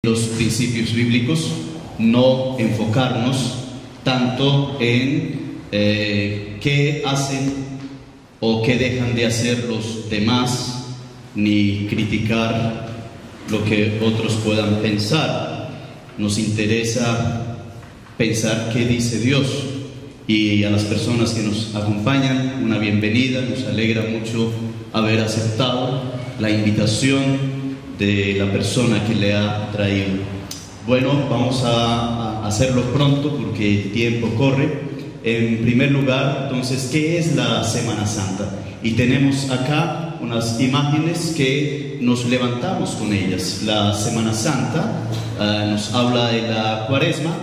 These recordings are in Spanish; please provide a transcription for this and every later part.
los principios bíblicos, no enfocarnos tanto en qué hacen o qué dejan de hacer los demás, ni criticar lo que otros puedan pensar. Nos interesa pensar qué dice Dios, y a las personas que nos acompañan una bienvenida. Nos alegra mucho haber aceptado la invitación de la persona que le ha traído. Bueno, vamos a hacerlo pronto porque el tiempo corre. En primer lugar, entonces, ¿qué es la Semana Santa? Y tenemos acá unas imágenes que nos levantamos con ellas. La Semana Santa nos habla de la Cuaresma,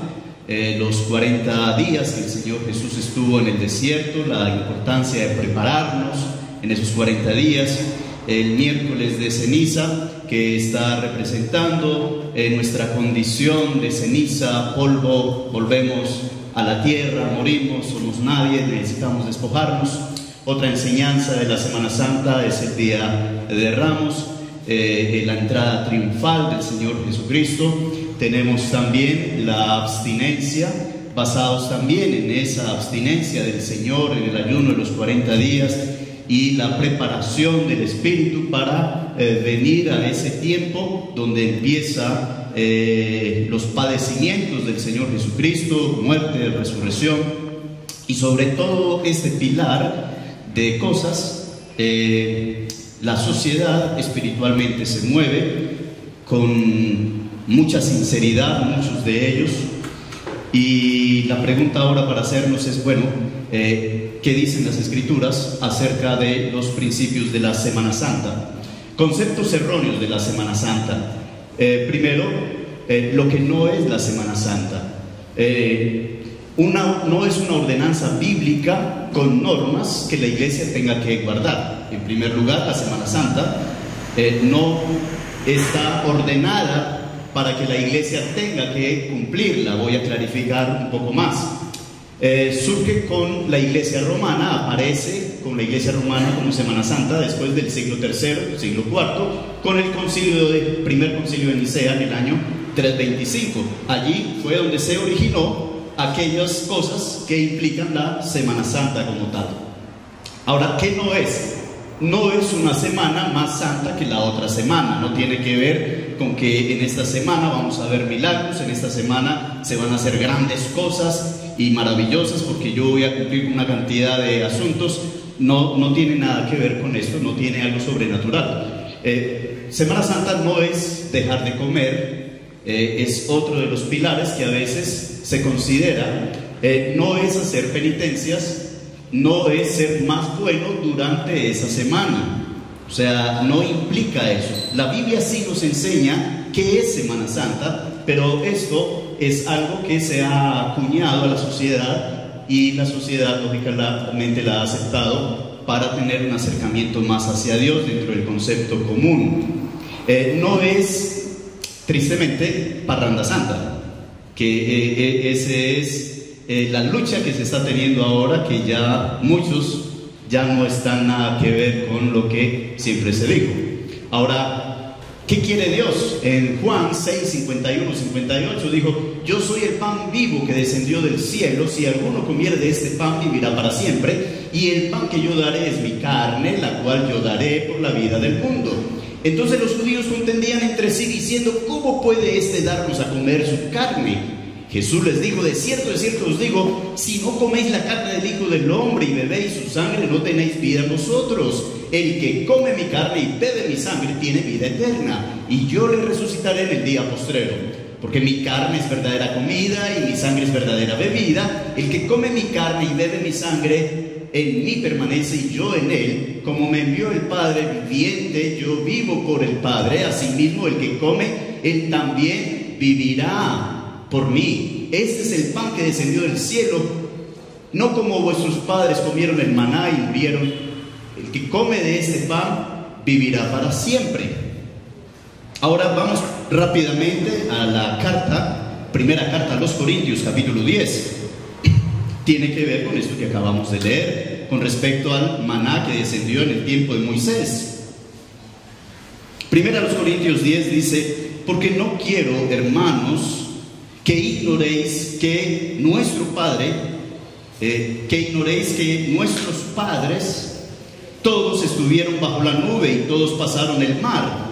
los 40 días que el Señor Jesús estuvo en el desierto, la importancia de prepararnos en esos 40 días. El miércoles de ceniza, que está representando nuestra condición de ceniza, polvo, volvemos a la tierra, morimos, somos nadie, necesitamos despojarnos. Otra enseñanza de la Semana Santa es el Día de Ramos, la entrada triunfal del Señor Jesucristo. Tenemos también la abstinencia, basados también en esa abstinencia del Señor en el ayuno de los 40 días, y la preparación del Espíritu para venir a ese tiempo donde empieza los padecimientos del Señor Jesucristo, muerte, resurrección, y sobre todo este pilar de cosas. La sociedad espiritualmente se mueve con mucha sinceridad, muchos de ellos, y la pregunta ahora para hacernos es, bueno, ¿qué dicen las Escrituras acerca de los principios de la Semana Santa? Conceptos erróneos de la Semana Santa. Primero, lo que no es la Semana Santa. No es una ordenanza bíblica con normas que la iglesia tenga que guardar. En primer lugar, la Semana Santa no está ordenada para que la iglesia tenga que cumplirla. Voy a clarificar un poco más. Surge con la iglesia romana, aparece con la iglesia romana como Semana Santa después del siglo III, siglo IV, con el primer concilio de Nicea en el año 325. Allí fue donde se originó aquellas cosas que implican la Semana Santa como tal. Ahora, ¿qué no es? No es una semana más santa que la otra semana. No tiene que ver con que en esta semana vamos a ver milagros, en esta semana se van a hacer grandes cosas y maravillosas porque yo voy a cumplir una cantidad de asuntos. No tiene nada que ver con esto, no tiene algo sobrenatural. Semana Santa no es dejar de comer, es otro de los pilares que a veces se considera. No es hacer penitencias, no es ser más bueno durante esa semana. O sea, no implica eso. La Biblia sí nos enseña qué es Semana Santa, pero esto es algo que se ha acuñado a la sociedad, y la sociedad lógicamente la ha aceptado para tener un acercamiento más hacia Dios dentro del concepto común. No es, tristemente, parranda santa, que ese es la lucha que se está teniendo ahora, que ya muchos ya no están nada que ver con lo que siempre se dijo. Ahora, ¿qué quiere Dios? En Juan 6, 51, 58 dijo: yo soy el pan vivo que descendió del cielo, si alguno comiere de este pan vivirá para siempre, y el pan que yo daré es mi carne, la cual yo daré por la vida del mundo. Entonces los judíos contendían entre sí diciendo: ¿cómo puede este darnos a comer su carne? Jesús les dijo: de cierto os digo, si no coméis la carne del Hijo del Hombre y bebéis su sangre, no tenéis vida en vosotros. El que come mi carne y bebe mi sangre tiene vida eterna, y yo le resucitaré en el día postrero. Porque mi carne es verdadera comida y mi sangre es verdadera bebida. El que come mi carne y bebe mi sangre, en mí permanece y yo en él. Como me envió el Padre viviente, yo vivo por el Padre. Asimismo, el que come, él también vivirá por mí. Este es el pan que descendió del cielo, no como vuestros padres comieron el maná y murieron. El que come de este pan vivirá para siempre. Ahora vamos rápidamente a la carta, primera carta a los Corintios, capítulo 10. Tiene que ver con esto que acabamos de leer, con respecto al maná que descendió en el tiempo de Moisés. Primera a los Corintios 10 dice: porque no quiero, hermanos, que ignoréis que nuestros padres todos estuvieron bajo la nube y todos pasaron el mar,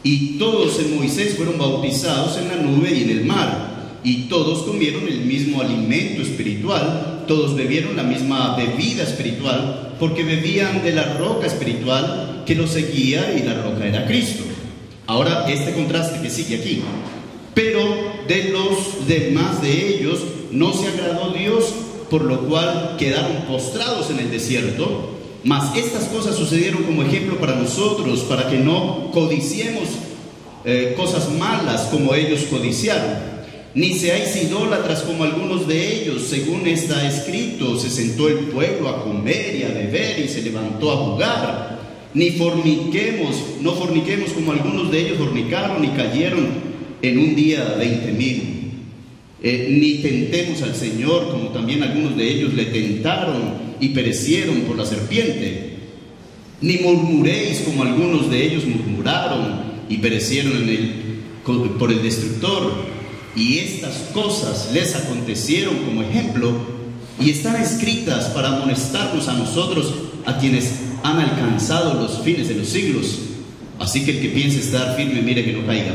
y todos en Moisés fueron bautizados en la nube y en el mar, y todos comieron el mismo alimento espiritual, todos bebieron la misma bebida espiritual, porque bebían de la roca espiritual que los seguía, y la roca era Cristo. Ahora este contraste que sigue aquí: pero de los demás de ellos no se agradó Dios, por lo cual quedaron postrados en el desierto. Mas estas cosas sucedieron como ejemplo para nosotros, para que no codiciemos cosas malas como ellos codiciaron. Ni seáis idólatras como algunos de ellos, según está escrito: se sentó el pueblo a comer y a beber y se levantó a jugar. Ni no forniquemos como algunos de ellos fornicaron y cayeron en un día 20,000. Ni tentemos al Señor, como también algunos de ellos le tentaron y perecieron por la serpiente. Ni murmuréis como algunos de ellos murmuraron y perecieron por el destructor. Y estas cosas les acontecieron como ejemplo, y están escritas para amonestarnos a nosotros, a quienes han alcanzado los fines de los siglos. Así que el que piense estar firme, mire que no caiga.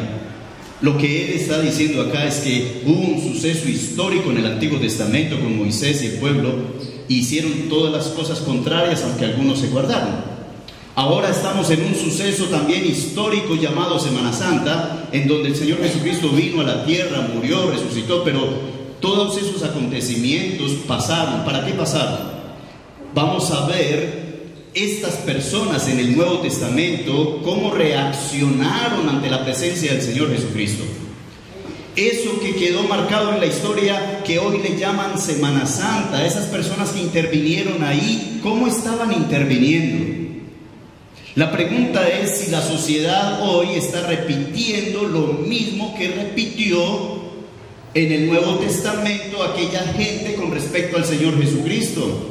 Lo que él está diciendo acá es que hubo un suceso histórico en el Antiguo Testamento con Moisés y el pueblo, y hicieron todas las cosas contrarias, aunque algunos se guardaron. Ahora estamos en un suceso también histórico llamado Semana Santa, en donde el Señor Jesucristo vino a la tierra, murió, resucitó, pero todos esos acontecimientos pasaron. ¿Para qué pasaron? Vamos a ver estas personas en el Nuevo Testamento cómo reaccionaron ante la presencia del Señor Jesucristo. Eso que quedó marcado en la historia, que hoy le llaman Semana Santa, esas personas que intervinieron ahí, ¿cómo estaban interviniendo? La pregunta es si la sociedad hoy está repitiendo lo mismo que repitió en el Nuevo Testamento aquella gente con respecto al Señor Jesucristo.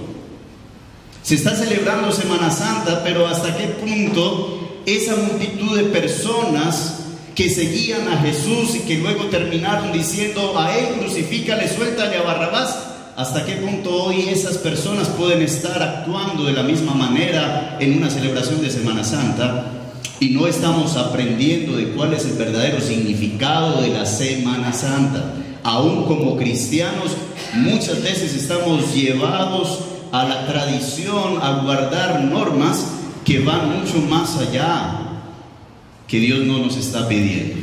Se está celebrando Semana Santa, pero ¿hasta qué punto esa multitud de personas que seguían a Jesús y que luego terminaron diciendo: a él crucifícale, suéltale a Barrabás? ¿Hasta qué punto hoy esas personas pueden estar actuando de la misma manera en una celebración de Semana Santa? Y no estamos aprendiendo de cuál es el verdadero significado de la Semana Santa. Aún como cristianos, muchas veces estamos llevados a la tradición, a guardar normas que van mucho más allá, que Dios no nos está pidiendo.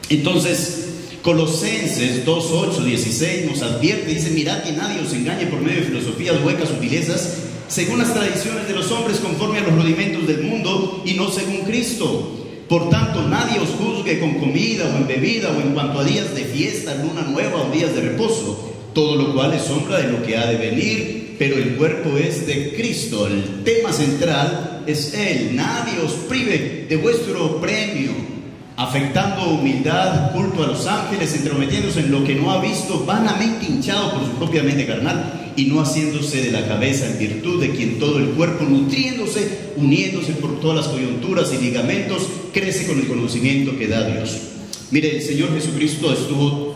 Entonces, Colosenses 2:8-16 nos advierte, dice: mirad que nadie os engañe por medio de filosofías huecas, sutilezas, según las tradiciones de los hombres, conforme a los rudimentos del mundo, y no según Cristo. Por tanto, nadie os juzgue con comida o en bebida, o en cuanto a días de fiesta, luna nueva o días de reposo, todo lo cual es sombra de lo que ha de venir, pero el cuerpo es de Cristo. El tema central es Él. Nadie os prive de vuestro premio, afectando humildad, culto a los ángeles, entrometiéndose en lo que no ha visto, vanamente hinchado por su propia mente carnal, y no haciéndose de la cabeza en virtud de quien todo el cuerpo, nutriéndose, uniéndose por todas las coyunturas y ligamentos, crece con el conocimiento que da Dios. Mire, el Señor Jesucristo estuvo,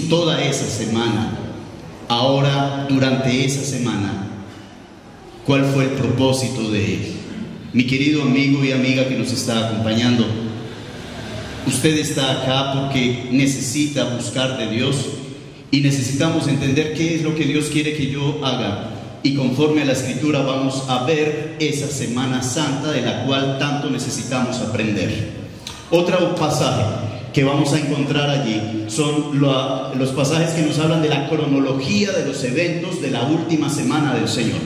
toda esa semana. Ahora, durante esa semana, ¿cuál fue el propósito de Él? Mi querido amigo y amiga que nos está acompañando, usted está acá porque necesita buscar de Dios, y necesitamos entender qué es lo que Dios quiere que yo haga, y conforme a la Escritura vamos a ver esa Semana Santa de la cual tanto necesitamos aprender. Otro pasaje que vamos a encontrar allí son los pasajes que nos hablan de la cronología de los eventos de la última semana del Señor.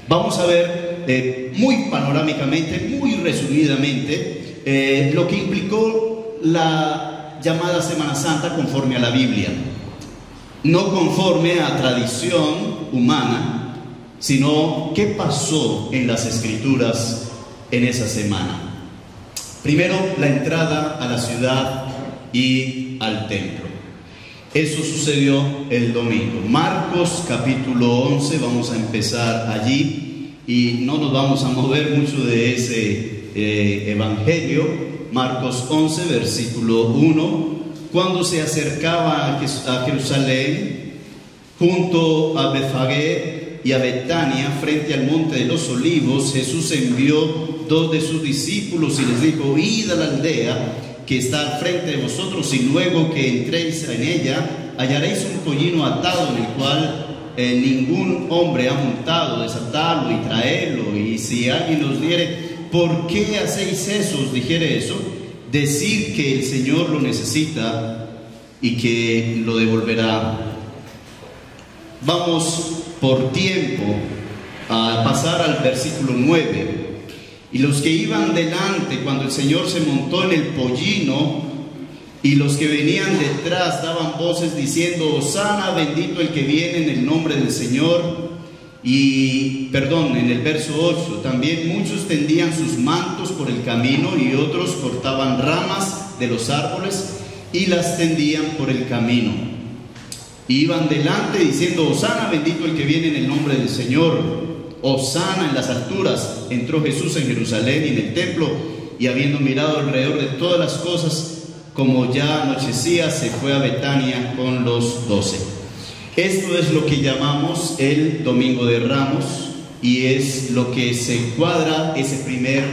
Vamos a ver muy panorámicamente, muy resumidamente, lo que implicó la llamada Semana Santa conforme a la Biblia. No conforme a tradición humana, sino qué pasó en las Escrituras en esa semana. Primero, la entrada a la ciudad y al templo. Eso sucedió el domingo. Marcos capítulo 11, vamos a empezar allí y no nos vamos a mover mucho de ese evangelio, Marcos 11, versículo 1. Cuando se acercaba a Jerusalén, junto a Betfagé y a Betania, frente al monte de los Olivos, Jesús envió 2 de sus discípulos y les dijo: id a la aldea que está al frente de vosotros, y luego que entréis en ella, hallaréis un pollino atado en el cual ningún hombre ha montado. Desatadlo y traedlo. Y si alguien os diere: ¿por qué hacéis eso?, os dijere eso, decid que el Señor lo necesita y que lo devolverá. Vamos por tiempo a pasar al versículo 9. Y los que iban delante cuando el Señor se montó en el pollino, y los que venían detrás daban voces diciendo: Hosana, bendito el que viene en el nombre del Señor. Y, en el verso 8, también muchos tendían sus mantos por el camino, y otros cortaban ramas de los árboles y las tendían por el camino. Y iban delante diciendo: Hosana, bendito el que viene en el nombre del Señor. Hosana en las alturas. Entró Jesús en Jerusalén y en el templo, y habiendo mirado alrededor de todas las cosas, como ya anochecía, se fue a Betania con los 12. Esto es lo que llamamos el Domingo de Ramos, y es lo que se cuadra ese primer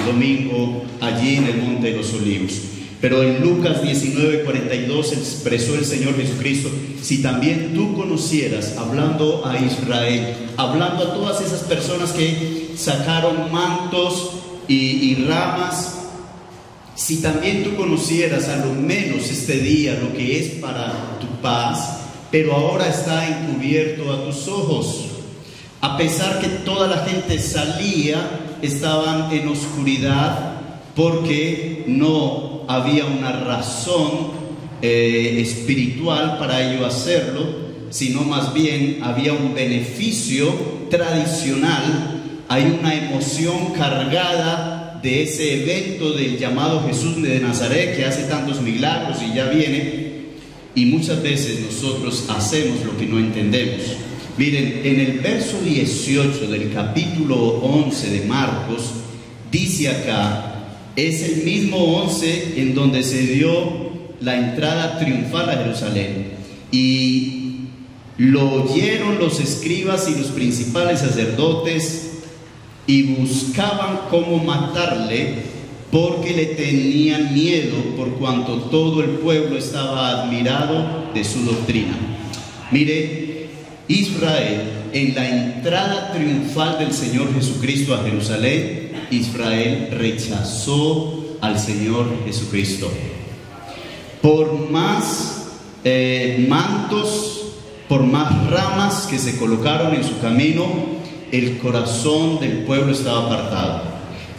domingo allí en el Monte de los Olivos. Pero en Lucas 19:42 expresó el Señor Jesucristo: si también tú conocieras, hablando a Israel, hablando a todas esas personas que sacaron mantos y ramas, si también tú conocieras a lo menos este día lo que es para tu paz, pero ahora está encubierto a tus ojos. A pesar que toda la gente salía, estaban en oscuridad, porque no había una razón espiritual para ello hacerlo, sino más bien había un beneficio tradicional. Hay una emoción cargada de ese evento del llamado Jesús de Nazaret, que hace tantos milagros y ya viene. Y muchas veces nosotros hacemos lo que no entendemos. Miren, en el verso 18 del capítulo 11 de Marcos, dice acá, es el mismo 11 en donde se dio la entrada triunfal a Jerusalén. Y lo oyeron los escribas y los principales sacerdotes, y buscaban cómo matarle, porque le tenían miedo, por cuanto todo el pueblo estaba admirado de su doctrina. Mire, Israel, en la entrada triunfal del Señor Jesucristo a Jerusalén, Israel rechazó al Señor Jesucristo. Por más mantos, por más ramas que se colocaron en su camino, el corazón del pueblo estaba apartado.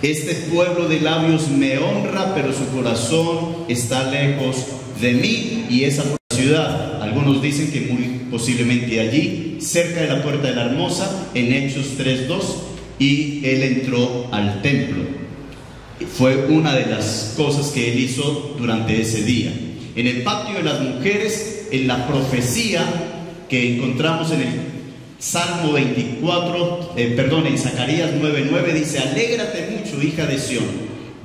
Este pueblo de labios me honra, pero su corazón está lejos de mí. Y esa ciudad, algunos dicen que muy posiblemente allí, cerca de la puerta de la Hermosa, en Hechos 3:2, y él entró al templo. Fue una de las cosas que él hizo durante ese día. En el patio de las mujeres, en la profecía que encontramos en el Salmo 24, en Zacarías 9:9, dice: alégrate mucho, hija de Sión,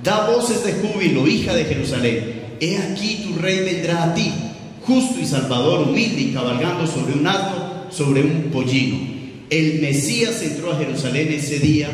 da voces de júbilo, hija de Jerusalén. He aquí tu rey vendrá a ti, justo y salvador, humilde y cabalgando sobre un asno, sobre un pollino. El Mesías entró a Jerusalén ese día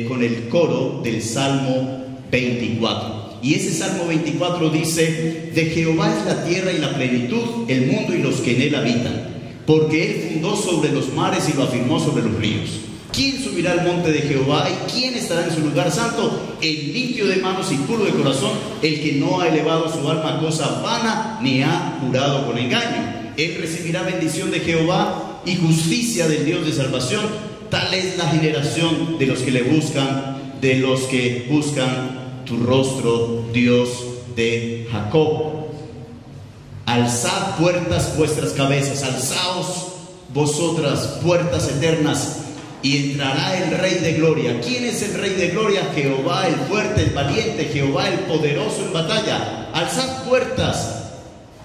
con el coro del Salmo 24. Y ese Salmo 24 dice: de Jehová es la tierra y la plenitud, el mundo y los que en él habitan. Porque él fundó sobre los mares y lo afirmó sobre los ríos. ¿Quién subirá al monte de Jehová y quién estará en su lugar santo? El limpio de manos y puro de corazón, el que no ha elevado su alma a cosa vana, ni ha jurado con engaño. Él recibirá bendición de Jehová y justicia del Dios de salvación. Tal es la generación de los que le buscan, de los que buscan tu rostro, Dios de Jacob. Alzad puertas vuestras cabezas, alzaos vosotras puertas eternas, y entrará el Rey de Gloria. ¿Quién es el Rey de Gloria? Jehová el fuerte, el valiente, Jehová el poderoso en batalla. Alzad puertas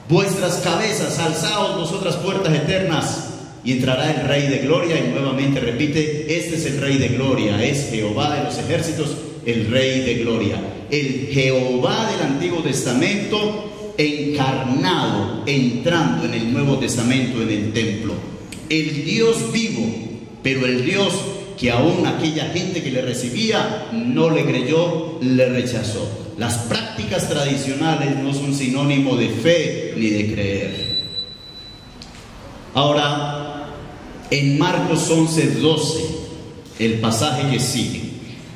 vuestras cabezas, alzaos vosotras puertas eternas, y entrará el Rey de Gloria. Y nuevamente repite: este es el Rey de Gloria, es Jehová de los ejércitos, el Rey de Gloria. el Jehová del Antiguo Testamento encarnado, entrando en el Nuevo Testamento, en el templo. El Dios vivo, pero el Dios que aún aquella gente que le recibía no le creyó, le rechazó. Las prácticas tradicionales no son sinónimo de fe ni de creer. Ahora, en Marcos 11:12, el pasaje que sigue,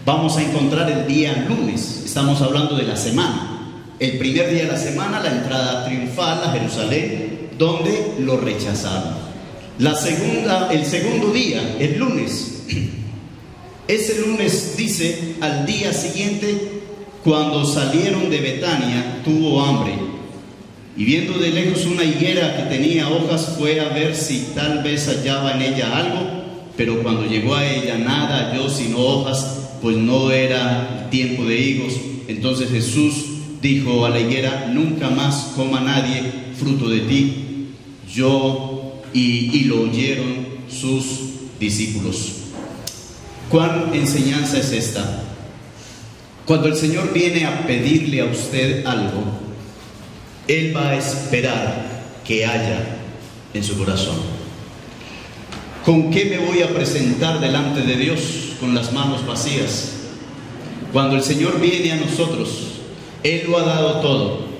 vamos a encontrar el día lunes. Estamos hablando de la semana. El primer día de la semana, la entrada triunfal a Jerusalén, donde lo rechazaron. El segundo día, el lunes. Ese lunes dice, al día siguiente, cuando salieron de Betania, tuvo hambre. Y viendo de lejos una higuera que tenía hojas, fue a ver si tal vez hallaba en ella algo. Pero cuando llegó a ella, nada halló sino hojas, pues no era tiempo de higos. Entonces Jesús dijo a la higuera: nunca más coma nadie fruto de ti. Y lo oyeron sus discípulos. ¿Cuál enseñanza es esta? Cuando el Señor viene a pedirle a usted algo, Él va a esperar que haya en su corazón. ¿Con qué me voy a presentar delante de Dios? Con las manos vacías. Cuando el Señor viene a nosotros, Él lo ha dado todo.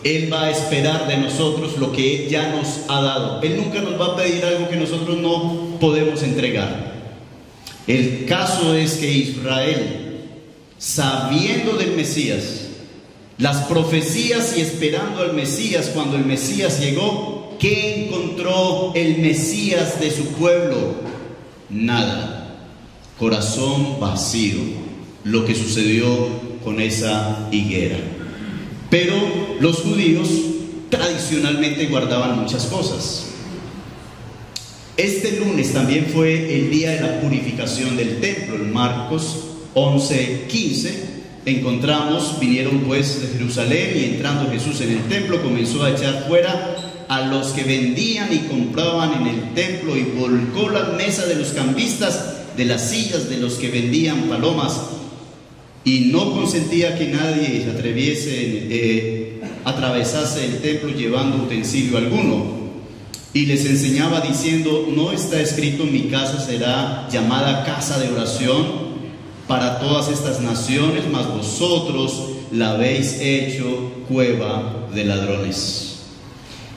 Él va a esperar de nosotros lo que Él ya nos ha dado. Él nunca nos va a pedir algo que nosotros no podemos entregar. El caso es que Israel, sabiendo del Mesías, las profecías y esperando al Mesías, cuando el Mesías llegó, ¿qué encontró el Mesías de su pueblo? Nada. Corazón vacío. Lo que sucedió con esa higuera. Pero los judíos tradicionalmente guardaban muchas cosas. Este lunes también fue el día de la purificación del templo. En Marcos 11:15 encontramos: vinieron pues de Jerusalén, y entrando Jesús en el templo comenzó a echar fuera a los que vendían y compraban en el templo, y volcó las mesas de los cambistas, de las sillas de los que vendían palomas, y no consentía que nadie se atreviese atravesase el templo llevando utensilio alguno. Y les enseñaba diciendo: ¿no está escrito: mi casa será llamada casa de oración para todas estas naciones? Mas vosotros la habéis hecho cueva de ladrones.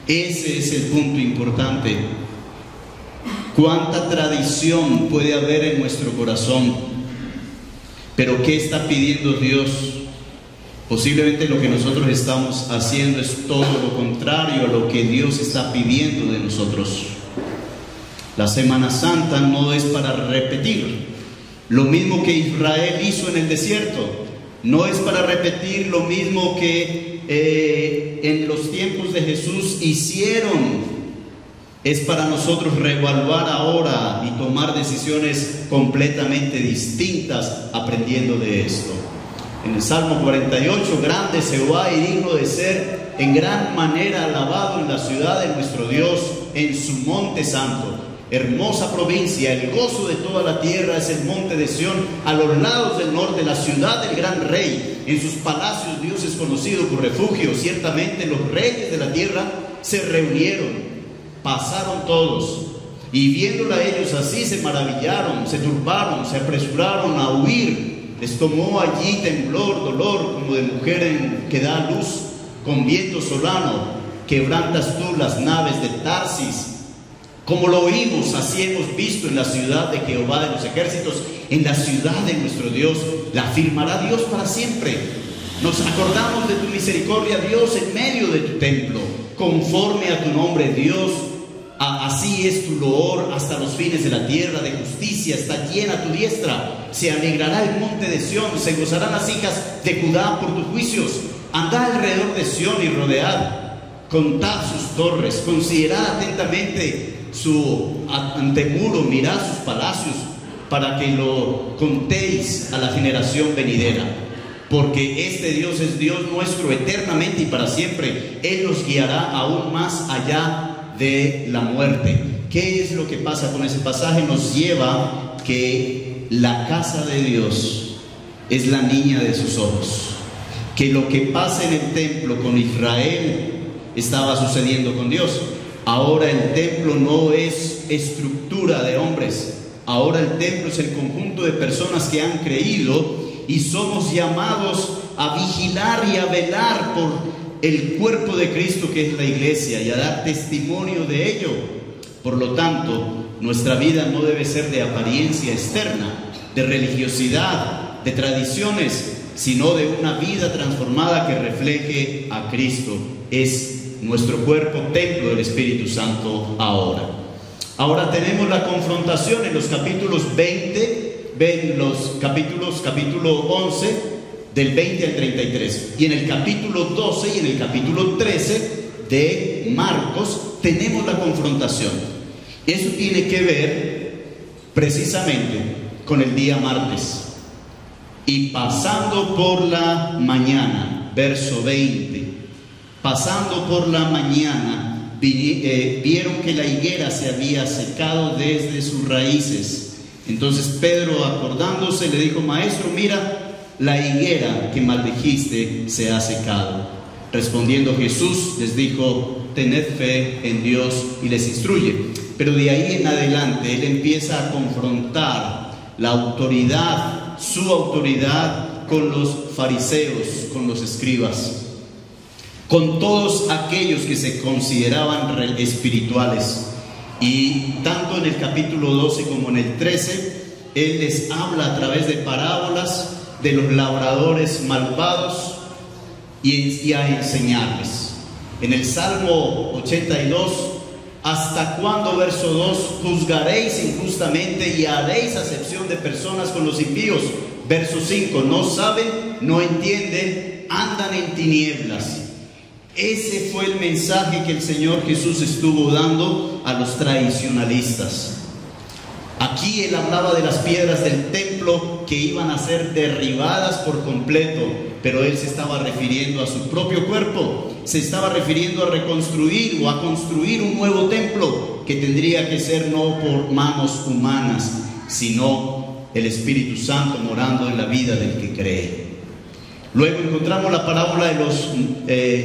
Ese es el punto importante. ¿Cuánta tradición puede haber en nuestro corazón? Pero ¿qué está pidiendo Dios? Posiblemente lo que nosotros estamos haciendo es todo lo contrario a lo que Dios está pidiendo de nosotros. La Semana Santa no es para repetir lo mismo que Israel hizo en el desierto. No es para repetir lo mismo que en los tiempos de Jesús hicieron. Es para nosotros reevaluar ahora y tomar decisiones completamente distintas aprendiendo de esto. En el Salmo 48, grande es Jehová y digno de ser en gran manera alabado en la ciudad de nuestro Dios, en su monte santo. Hermosa provincia, el gozo de toda la tierra es el monte de Sión, a los lados del norte, la ciudad del gran rey. En sus palacios Dios es conocido por refugio. Ciertamente los reyes de la tierra se reunieron. Pasaron todos, y viéndola ellos así se maravillaron, se turbaron, se apresuraron a huir. Les tomó allí temblor, dolor, como de mujer que da luz, con viento solano. Quebrantas tú las naves de Tarsis. Como lo oímos, así hemos visto en la ciudad de Jehová de los ejércitos, en la ciudad de nuestro Dios. La afirmará Dios para siempre. Nos acordamos de tu misericordia, Dios, en medio de tu templo. Conforme a tu nombre, Dios, así es tu loor hasta los fines de la tierra. De justicia está llena tu diestra. Se alegrará el monte de Sión, se gozarán las hijas de Judá por tus juicios. Andad alrededor de Sión y rodead, contad sus torres, considerad atentamente su antemuro, mirad sus palacios, para que lo contéis a la generación venidera. Porque este Dios es Dios nuestro eternamente y para siempre. Él nos guiará aún más allá de la muerte. ¿Qué es lo que pasa con ese pasaje? Nos lleva que la casa de Dios es la niña de sus ojos. que lo que pasa en el templo con Israel estaba sucediendo con Dios. Ahora el templo no es estructura de hombres, ahora el templo es el conjunto de personas que han creído y somos llamados a vigilar y a velar por el cuerpo de Cristo que es la iglesia y a dar testimonio de ello. Por lo tanto, nuestra vida no debe ser de apariencia externa, de religiosidad, de tradiciones, sino de una vida transformada que refleje a Cristo. Es nuestro cuerpo templo del Espíritu Santo ahora. Ahora tenemos la confrontación en los capítulos 20, ven los capítulo 11, del 20 al 33. Y en el capítulo 12 y en el capítulo 13 de Marcos tenemos la confrontación. Eso tiene que ver precisamente con el día martes. Y pasando por la mañana, verso 20, pasando por la mañana, vieron que la higuera se había secado desde sus raíces. Entonces Pedro, acordándose, le dijo: Maestro, mira, la higuera que maldijiste se ha secado. Respondiendo Jesús les dijo: tened fe en Dios, y les instruye. Pero de ahí en adelante él empieza a confrontar la autoridad, su autoridad, con los fariseos, con los escribas, con todos aquellos que se consideraban espirituales. Y tanto en el capítulo 12 como en el 13, él les habla a través de parábolas de los labradores malvados y a enseñarles. En el Salmo 82, ¿hasta cuándo, verso 2, juzgaréis injustamente y haréis acepción de personas con los impíos? Verso 5, no saben, no entienden, andan en tinieblas. Ese fue el mensaje que el Señor Jesús estuvo dando a los tradicionalistas. Aquí él hablaba de las piedras del templo que iban a ser derribadas por completo, pero él se estaba refiriendo a su propio cuerpo, se estaba refiriendo a reconstruir o a construir un nuevo templo que tendría que ser no por manos humanas, sino el Espíritu Santo morando en la vida del que cree. Luego encontramos la parábola de los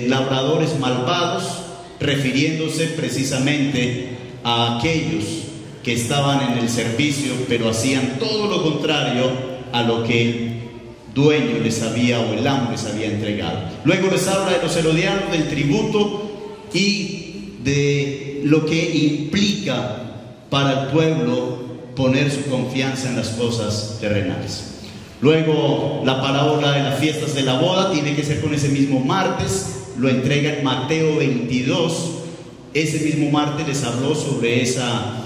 labradores malvados, refiriéndose precisamente a aquellos que estaban en el servicio, pero hacían todo lo contrario a lo que el dueño les había, o el amo les había entregado. Luego les habla de los herodianos, del tributo y de lo que implica para el pueblo poner su confianza en las cosas terrenales. Luego la parábola de las fiestas de la boda tiene que ser con ese mismo martes, lo entrega en Mateo 22. Ese mismo martes les habló sobre esa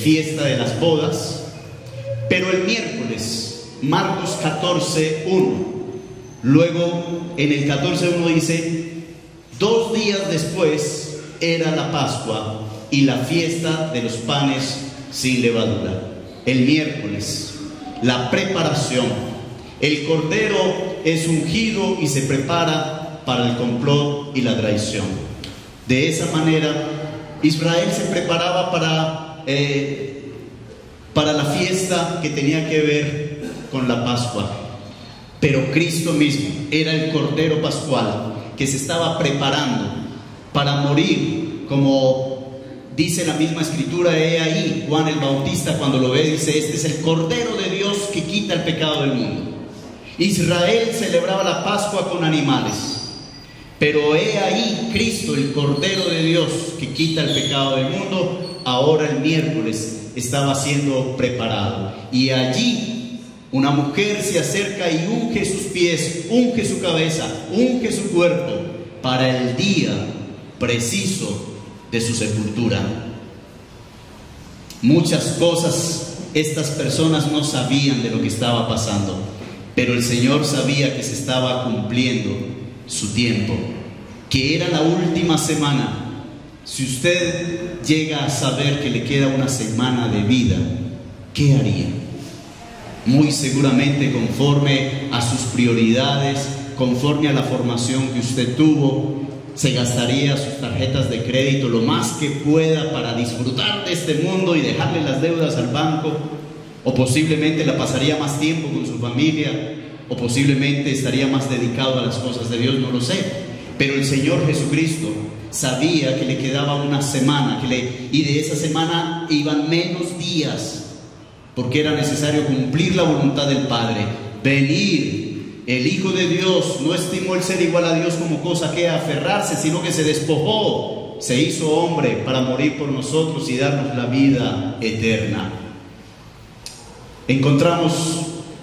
fiesta de las bodas. Pero el miércoles, Marcos 14:1, luego en el 14:1 dice: 2 días después era la Pascua y la fiesta de los panes sin levadura. El miércoles, la preparación. El cordero es ungido y se prepara para el complot y la traición. De esa manera Israel se preparaba para la fiesta que tenía que ver con la Pascua. Pero Cristo mismo era el cordero pascual que se estaba preparando para morir, como dice la misma escritura. He ahí Juan el Bautista, cuando lo ve, dice: este es el Cordero de Dios que quita el pecado del mundo. Israel celebraba la Pascua con animales, pero he ahí Cristo, el Cordero de Dios que quita el pecado del mundo, ahora el miércoles estaba siendo preparado. Y allí una mujer se acerca y unge sus pies, unge su cabeza, unge su cuerpo para el día preciso de su sepultura. Muchas cosas estas personas no sabían de lo que estaba pasando, pero el Señor sabía que se estaba cumpliendo su tiempo, que era la última semana. Si usted llega a saber que le queda una semana de vida, ¿qué haría? Muy seguramente, conforme a sus prioridades, conforme a la formación que usted tuvo, se gastaría sus tarjetas de crédito lo más que pueda para disfrutar de este mundo y dejarle las deudas al banco, o posiblemente la pasaría más tiempo con su familia, o posiblemente estaría más dedicado a las cosas de Dios, no lo sé. Pero el Señor Jesucristo sabía que le quedaba una semana, y de esa semana iban menos días, porque era necesario cumplir la voluntad del Padre, venir. El Hijo de Dios no estimó el ser igual a Dios como cosa que aferrarse, sino que se despojó, se hizo hombre para morir por nosotros y darnos la vida eterna. Encontramos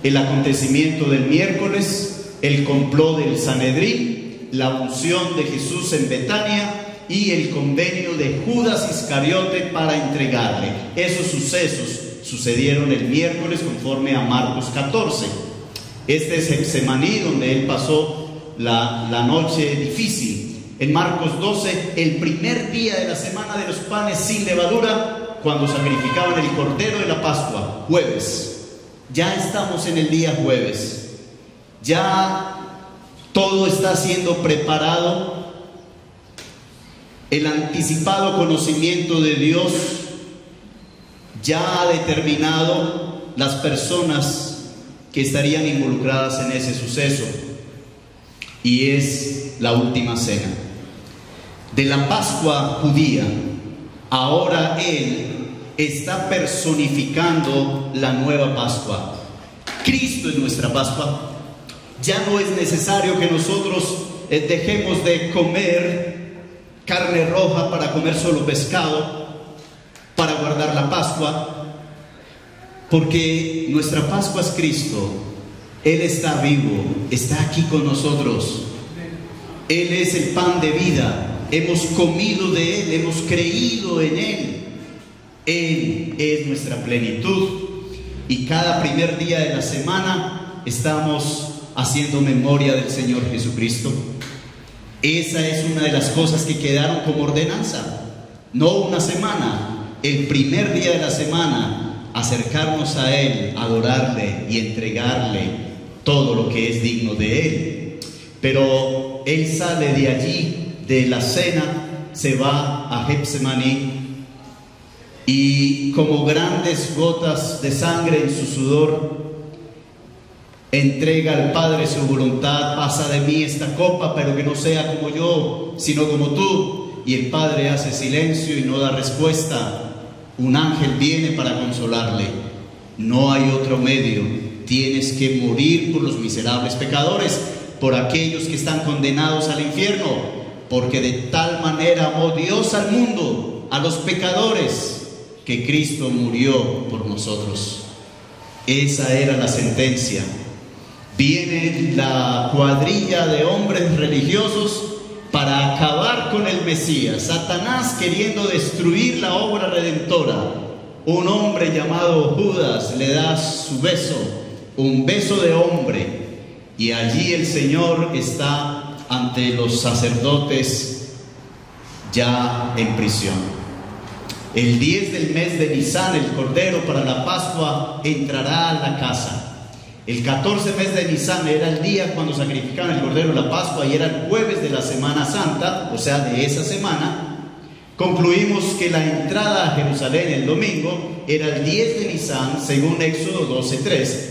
el acontecimiento del miércoles, el complot del Sanedrín, la unción de Jesús en Betania y el convenio de Judas Iscariote para entregarle. Esos sucesos sucedieron el miércoles conforme a Marcos 14. Este es Getsemaní, donde él pasó la noche difícil. En Marcos 12, el primer día de la semana de los panes sin levadura, cuando sacrificaban el cordero de la Pascua, jueves. Ya estamos en el día jueves. Ya todo está siendo preparado. El anticipado conocimiento de Dios ya ha determinado las personas que estarían involucradas en ese suceso, y es la última cena. De la Pascua judía, ahora Él está personificando la nueva Pascua. Cristo es nuestra Pascua. Ya no es necesario que nosotros dejemos de comer carne roja para comer solo pescado, para guardar la Pascua, porque nuestra Pascua es Cristo. Él está vivo, está aquí con nosotros. Él es el pan de vida. Hemos comido de Él, hemos creído en Él. Él es nuestra plenitud. Y cada primer día de la semana estamos haciendo memoria del Señor Jesucristo. Esa es una de las cosas que quedaron como ordenanza. No una semana, el primer día de la semana, acercarnos a Él, adorarle y entregarle todo lo que es digno de Él. Pero Él sale de allí, de la cena, se va a Getsemaní, y como grandes gotas de sangre en su sudor, entrega al Padre su voluntad. Pasa de mí esta copa, pero que no sea como yo, sino como tú. Y el Padre hace silencio y no da respuesta. Un ángel viene para consolarle. No hay otro medio. Tienes que morir por los miserables pecadores, por aquellos que están condenados al infierno, porque de tal manera amó Dios al mundo, a los pecadores, que Cristo murió por nosotros. Esa era la sentencia. Viene la cuadrilla de hombres religiosos para acabar con el Mesías. Satanás queriendo destruir la obra redentora. Un hombre llamado Judas le da su beso, un beso de hombre, y allí el Señor está ante los sacerdotes ya en prisión. El 10 del mes de Nisan, el Cordero para la Pascua entrará a la casa. El 14 mes de Nisan era el día cuando sacrificaban el Cordero de la Pascua, y era el jueves de la Semana Santa, o sea, de esa semana. Concluimos que la entrada a Jerusalén el domingo era el 10 de Nisan, según Éxodo 12:3.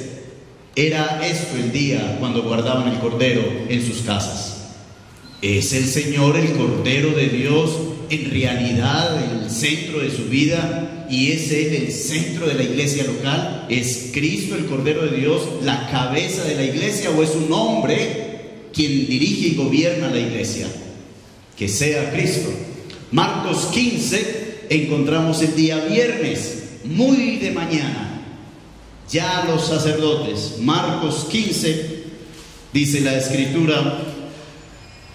Era esto el día cuando guardaban el Cordero en sus casas. ¿Es el Señor, el Cordero de Dios, en realidad el centro de su vida, y es Él el centro de la iglesia local? ¿Es Cristo, el Cordero de Dios, la cabeza de la iglesia, o es un hombre quien dirige y gobierna la iglesia? Que sea Cristo. Marcos 15 encontramos el día viernes, muy de mañana, ya los sacerdotes. Marcos 15, dice la Escritura: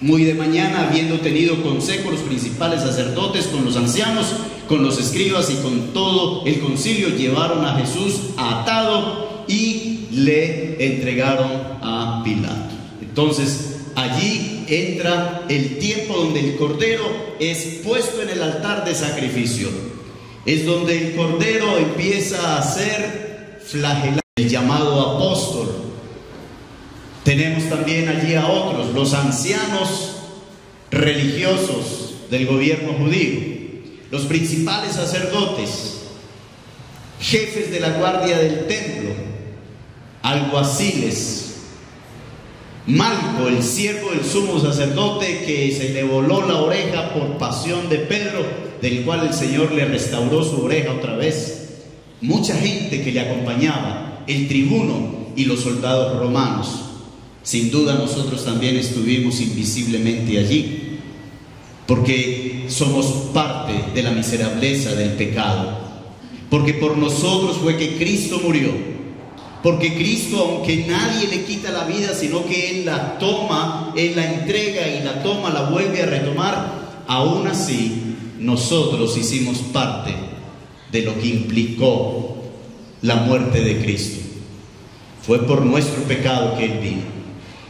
muy de mañana, habiendo tenido consejo los principales sacerdotes con los ancianos, con los escribas y con todo el concilio, llevaron a Jesús atado y le entregaron a Pilato. Entonces, allí entra el tiempo donde el Cordero es puesto en el altar de sacrificio. Es donde el Cordero empieza a ser flagelado, el llamado apóstol. Tenemos también allí a otros, los ancianos religiosos del gobierno judío, los principales sacerdotes, jefes de la guardia del templo, alguaciles, Malco, el siervo del sumo sacerdote, que se le voló la oreja por pasión de Pedro, del cual el Señor le restauró su oreja otra vez. Mucha gente que le acompañaba, el tribuno y los soldados romanos. Sin duda nosotros también estuvimos invisiblemente allí, porque somos parte de la miserableza del pecado, porque por nosotros fue que Cristo murió. Porque Cristo, aunque nadie le quita la vida, sino que Él la toma, Él la entrega y la toma, la vuelve a retomar, aún así nosotros hicimos parte de lo que implicó la muerte de Cristo. Fue por nuestro pecado que Él vino.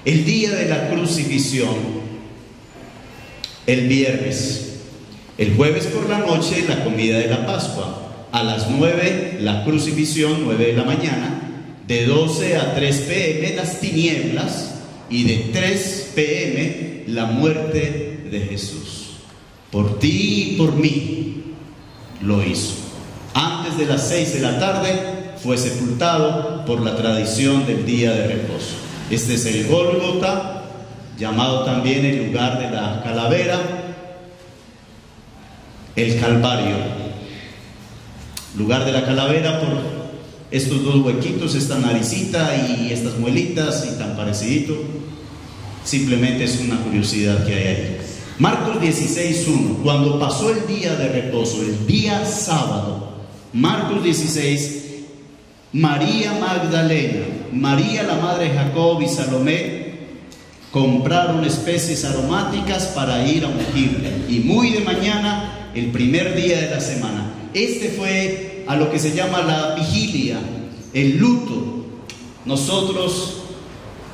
El día de la crucifixión, el viernes, el jueves por la noche, la comida de la Pascua, a las 9 la crucifixión, 9 de la mañana, de 12 a 3 p.m. las tinieblas, y de 3 p.m. la muerte de Jesús. Por ti y por mí lo hizo. Antes de las 6 de la tarde fue sepultado por la tradición del día de reposo. Este es el Gólgota, llamado también el lugar de la calavera, el Calvario. Lugar de la calavera por estos dos huequitos, esta naricita y estas muelitas y tan parecidito. Simplemente es una curiosidad que hay ahí. Marcos 16:1. Cuando pasó el día de reposo, el día sábado, Marcos 16, María Magdalena, María la madre de Jacob y Salomé compraron especies aromáticas para ir a ungirle. Y muy de mañana, el primer día de la semana. Este fue a lo que se llama la vigilia, el luto. Nosotros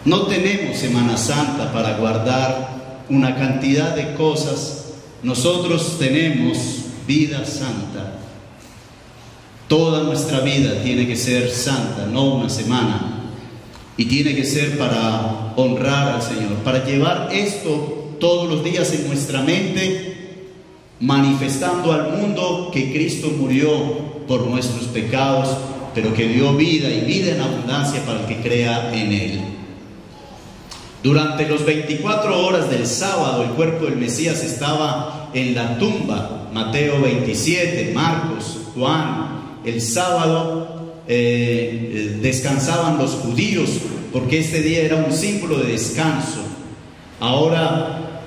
no tenemos Semana Santa para guardar una cantidad de cosas. Nosotros tenemos vida santa. Toda nuestra vida tiene que ser santa, no una semana. Y tiene que ser para honrar al Señor, para llevar esto todos los días en nuestra mente, manifestando al mundo que Cristo murió por nuestros pecados, pero que dio vida y vida en abundancia para el que crea en Él. Durante los 24 horas del sábado, el cuerpo del Mesías estaba en la tumba. Mateo 27, Marcos, Juan. El sábado descansaban los judíos, porque este día era un símbolo de descanso. Ahora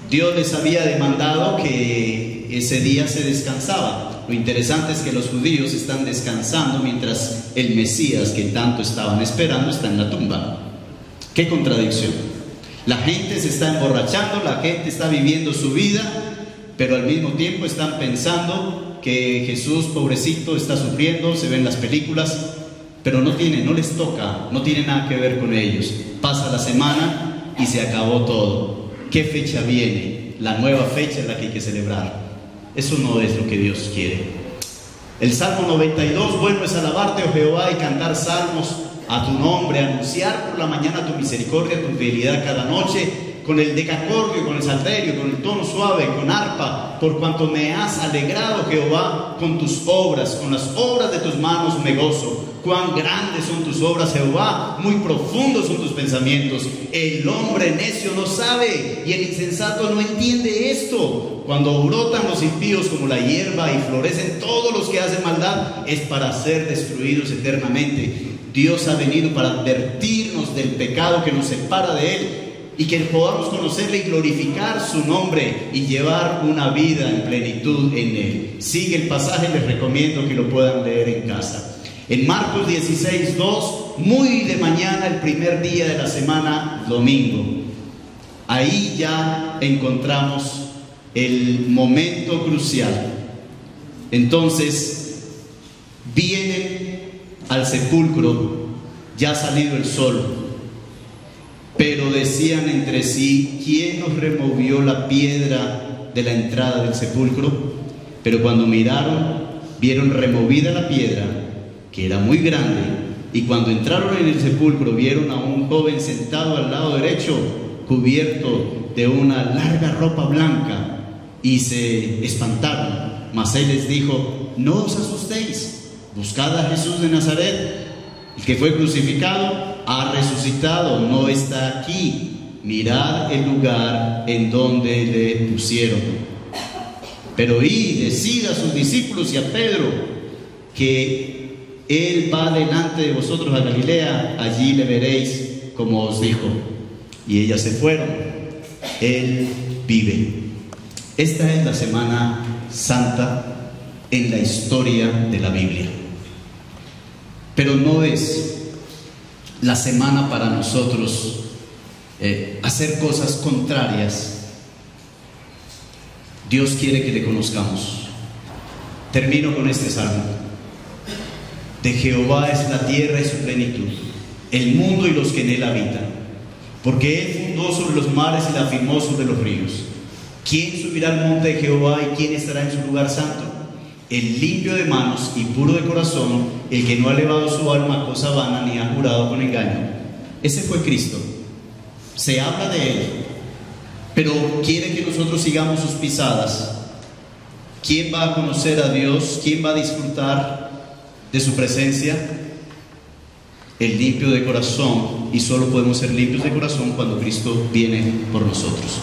Dios les había demandado que ese día se descansaba. Lo interesante es que los judíos están descansando mientras el Mesías, que tanto estaban esperando, está en la tumba. ¡Qué contradicción! La gente se está emborrachando, la gente está viviendo su vida, pero al mismo tiempo están pensando que Jesús, pobrecito, está sufriendo. Se ven las películas, pero no les toca, no tiene nada que ver con ellos. Pasa la semana y se acabó todo. ¿Qué fecha viene? La nueva fecha es la que hay que celebrar. Eso no es lo que Dios quiere. El Salmo 92, bueno es alabarte, oh Jehová, y cantar salmos a tu nombre, anunciar por la mañana tu misericordia, tu fidelidad cada noche, con el decacordio, con el salterio, con el tono suave, con arpa, por cuanto me has alegrado, Jehová, con tus obras, con las obras de tus manos me gozo. Cuán grandes son tus obras, Jehová, muy profundos son tus pensamientos. El hombre necio no sabe y el insensato no entiende esto. Cuando brotan los impíos como la hierba y florecen todos los que hacen maldad, es para ser destruidos eternamente. Dios ha venido para advertirnos del pecado que nos separa de Él, y que podamos conocerle y glorificar su nombre y llevar una vida en plenitud en Él. Sigue el pasaje, les recomiendo que lo puedan leer en casa. En Marcos 16:2, muy de mañana, el primer día de la semana, domingo. Ahí ya encontramos el momento crucial. Entonces, vienen al sepulcro, ya ha salido el sol, pero decían entre sí: ¿quién nos removió la piedra de la entrada del sepulcro? Pero cuando miraron, vieron removida la piedra, que era muy grande, y cuando entraron en el sepulcro, vieron a un joven sentado al lado derecho, cubierto de una larga ropa blanca, y se espantaron. Mas Él les dijo: no os asustéis, buscad a Jesús de Nazaret, el que fue crucificado. ha resucitado, no está aquí. Mirad el lugar en donde le pusieron. Pero id, decid a sus discípulos y a Pedro que Él va delante de vosotros a Galilea, allí le veréis como os dijo. Y ellas se fueron. Él vive. Esta es la Semana Santa en la historia de la Biblia. Pero no es la semana para nosotros hacer cosas contrarias. Dios quiere que le conozcamos. Termino con este salmo. De Jehová es la tierra y su plenitud, el mundo y los que en él habitan. Porque él fundó sobre los mares y la afirmó sobre los ríos. ¿Quién subirá al monte de Jehová y quién estará en su lugar santo? El limpio de manos y puro de corazón, el que no ha elevado su alma a cosa vana ni ha jurado con engaño. Ese fue Cristo. Se habla de Él, pero quiere que nosotros sigamos sus pisadas. ¿Quién va a conocer a Dios? ¿Quién va a disfrutar de su presencia? El limpio de corazón, y solo podemos ser limpios de corazón cuando Cristo viene por nosotros.